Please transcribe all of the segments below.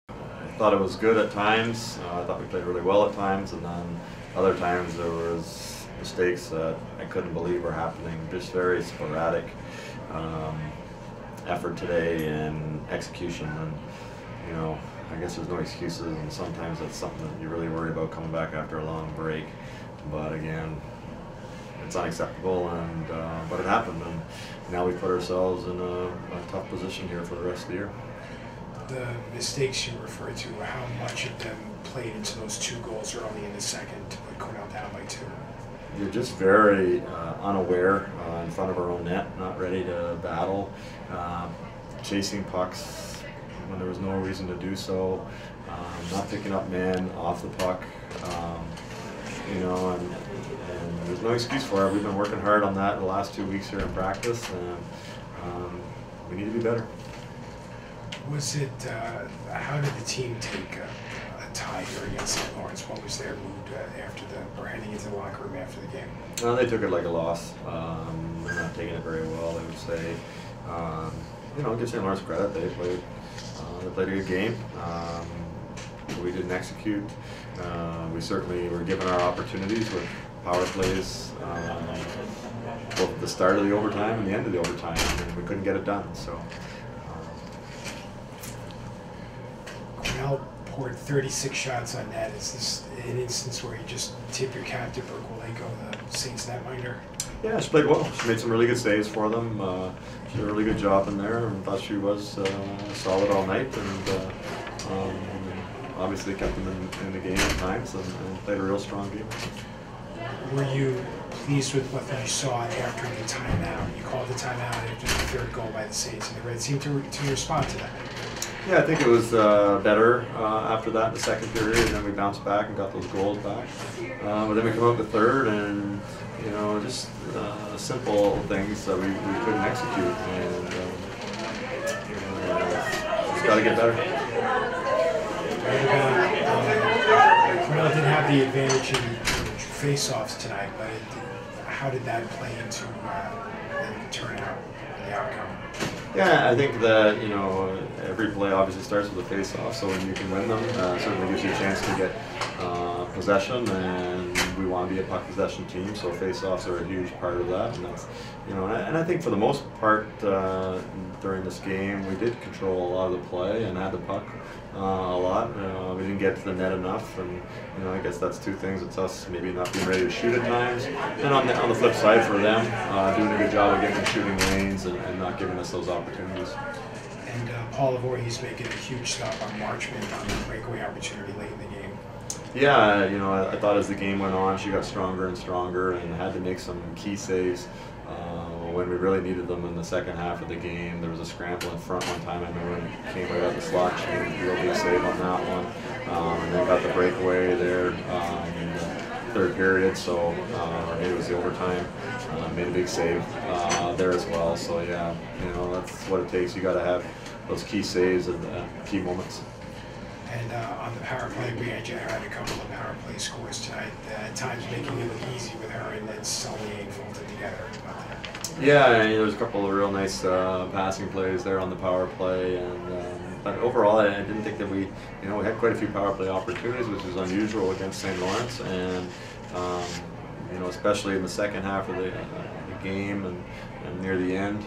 I thought it was good at times. I thought we played really well at times, and then other times there was mistakes that I couldn't believe were happening. Just very sporadic effort today and execution. And you know, I guess there's no excuses, and sometimes that's something that you really worry about coming back after a long break. But again, it's unacceptable, and but it happened, and now we put ourselves in a tough position here for the rest of the year. The mistakes you referred to, how much of them played into those 2 goals early in the second to put Cornell down by 2? You're just very unaware in front of our own net, not ready to battle, chasing pucks when there was no reason to do so, not picking up men off the puck, you know, and there's no excuse for it. We've been working hard on that the last 2 weeks here in practice, and we need to be better. Was it, how did the team take a tie here against St. Lawrence? What was their mood or heading into the locker room after the game? They took it like a loss. They're not taking it very well, I would say. You know, give St. Lawrence credit. They played a good game. We didn't execute. We certainly were given our opportunities with power plays, both at the start of the overtime and the end of the overtime, and we couldn't get it done. So. Cornell poured 36 shots on net. Is this an instance where you just tip your cap to Brooke Waleko, the Saints netminder? Yeah, she played well. She made some really good saves for them. She did a really good job in there, and thought she was solid all night, and obviously kept them in the game at times, and played a real strong game. Were you pleased with what you saw after the timeout? You called the timeout after the 3rd goal by the Saints, and the Reds seemed to respond to that. Yeah, I think it was better after that in the second period, and then we bounced back and got those goals back. But then we come out the third, and you know, just simple things that we couldn't execute, and just got to get better. Cornell did have the advantage in face-offs tonight, but how did that play into the turnout and the outcome? Yeah, I think that, you know, every play obviously starts with a face-off, so when you can win them, certainly gives you a chance to get possession, and we want to be a puck possession team, so face-offs are a huge part of that, and that's, you know, and I think for the most part during this game, we did control a lot of the play and had the puck a lot. We didn't get to the net enough, and you know, I guess that's 2 things. It's us maybe not being ready to shoot at times, and on the flip side for them, doing a good job of getting in shooting lanes and not giving us those opportunities. And Paul Voorhees making a huge stop on Marchment on the breakaway opportunity late in the game. Yeah, you know, I thought as the game went on, she got stronger and stronger, and had to make some key saves. When we really needed them in the second half of the game, there was a scramble in front one time. I remember when it came right out the slot, she made a real big save on that one, and then got the breakaway there in the 3rd period. So, or maybe it was the overtime. Made a big save there as well. So yeah, you know, that's what it takes. You got to have those key saves at key moments. And on the power play, Brianna had a couple of power play scores tonight, at times making it look easy with her, and then Sully ain't folded together. Yeah, there was a couple of real nice passing plays there on the power play, and but overall, I didn't think that we had quite a few power play opportunities, which is unusual against St. Lawrence, and you know, especially in the second half of the game and near the end,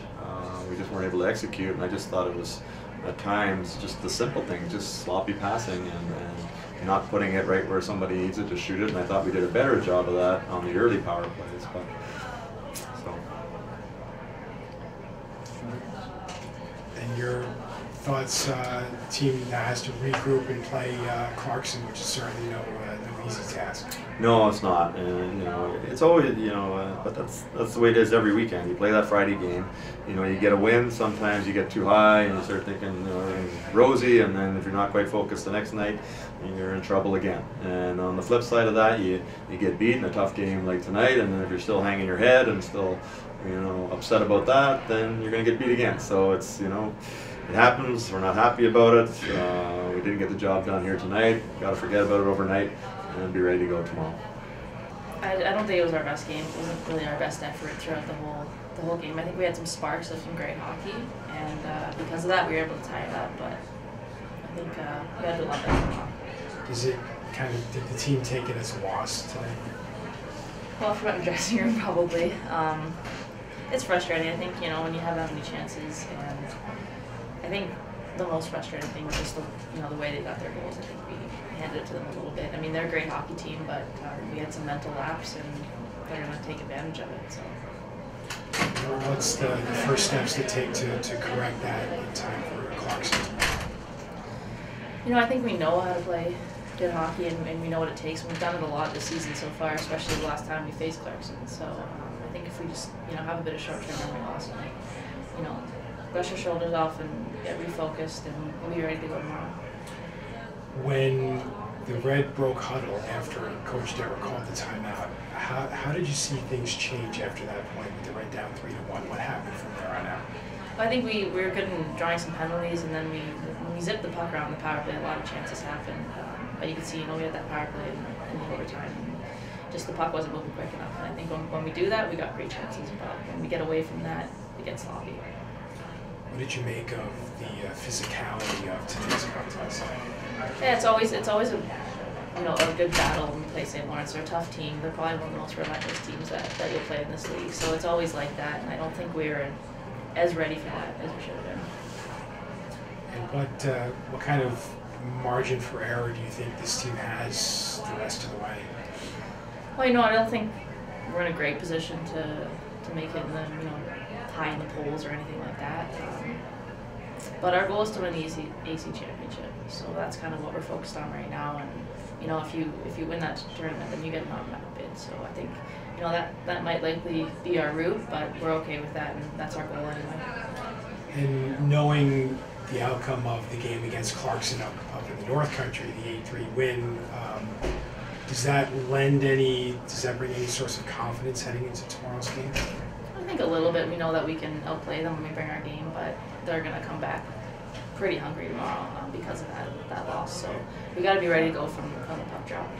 we just weren't able to execute, and I just thought it was at times just the simple thing, just sloppy passing and not putting it right where somebody needs it to shoot it, and I thought we did a better job of that on the early power plays. But so. And your thoughts, team that has to regroup and play Clarkson, which is certainly no easy task. No, it's not, and you know, it's always, you know, but that's the way it is every weekend. You play that Friday game, you know, you get a win. Sometimes you get too high and you start thinking, you know, rosy, and then if you're not quite focused the next night, you're in trouble again. And on the flip side of that, you get beat in a tough game like tonight, and then if you're still hanging your head and still, you know, upset about that, then you're going to get beat again. So it's, you know, it happens. We're not happy about it. We didn't get the job done here tonight. Got to forget about it overnight and be ready to go tomorrow. I don't think it was our best game. It wasn't really our best effort throughout the whole game. I think we had some sparks of some great hockey, and because of that, we were able to tie it up. But I think we had to do a lot better. Does it kind of, did the team take it as a loss today? Well, from the dressing room, probably. It's frustrating. I think when you have that many chances, and I think the most frustrating thing was just the way they got their goals. I think we handed it to them a little bit. I mean, they're a great hockey team, but we had some mental lapse, and they're going to take advantage of it. So. What's the first steps to take to correct that in time for Clarkson? I think we know how to play good hockey, and we know what it takes. We've done it a lot this season so far, especially the last time we faced Clarkson. So I think if we just have a bit of short-term memory loss, and brush our shoulders off and get refocused, and we'll be ready to go tomorrow. When the Red broke huddle after Coach Derrick called the timeout, how did you see things change after that point with the Red down 3-1? What happened from there on out? Well, I think we were good in drawing some penalties, and then when we zipped the puck around the power play, a lot of chances happened. But you could see, we had that power play in the overtime. Just the puck wasn't moving quick enough. And I think when we do that, we got great chances. But when we get away from that, it gets sloppy. What did you make of the physicality of today's contest? Yeah, it's always a good battle when we play St. Lawrence. They're a tough team. They're probably one of the most relentless teams that you'll play in this league. So it's always like that, and I don't think we were as ready for that as we should have been. And what kind of margin for error do you think this team has the rest of the way? Well, I don't think we're in a great position to make it in the high in the polls or anything like that. But our goal is to win the AC championship, so that's kind of what we're focused on right now. And if you win that tournament, then you get an automatic bid. So I think that might likely be our route, but we're okay with that, and that's our goal anyway. And knowing the outcome of the game against Clarkson up in the North Country, the 8-3 win, does that bring any source of confidence heading into tomorrow's game? I think a little bit. We know that we can outplay them when we bring our game, but they're going to come back pretty hungry tomorrow because of that loss. So we got to be ready to go from the puck drop.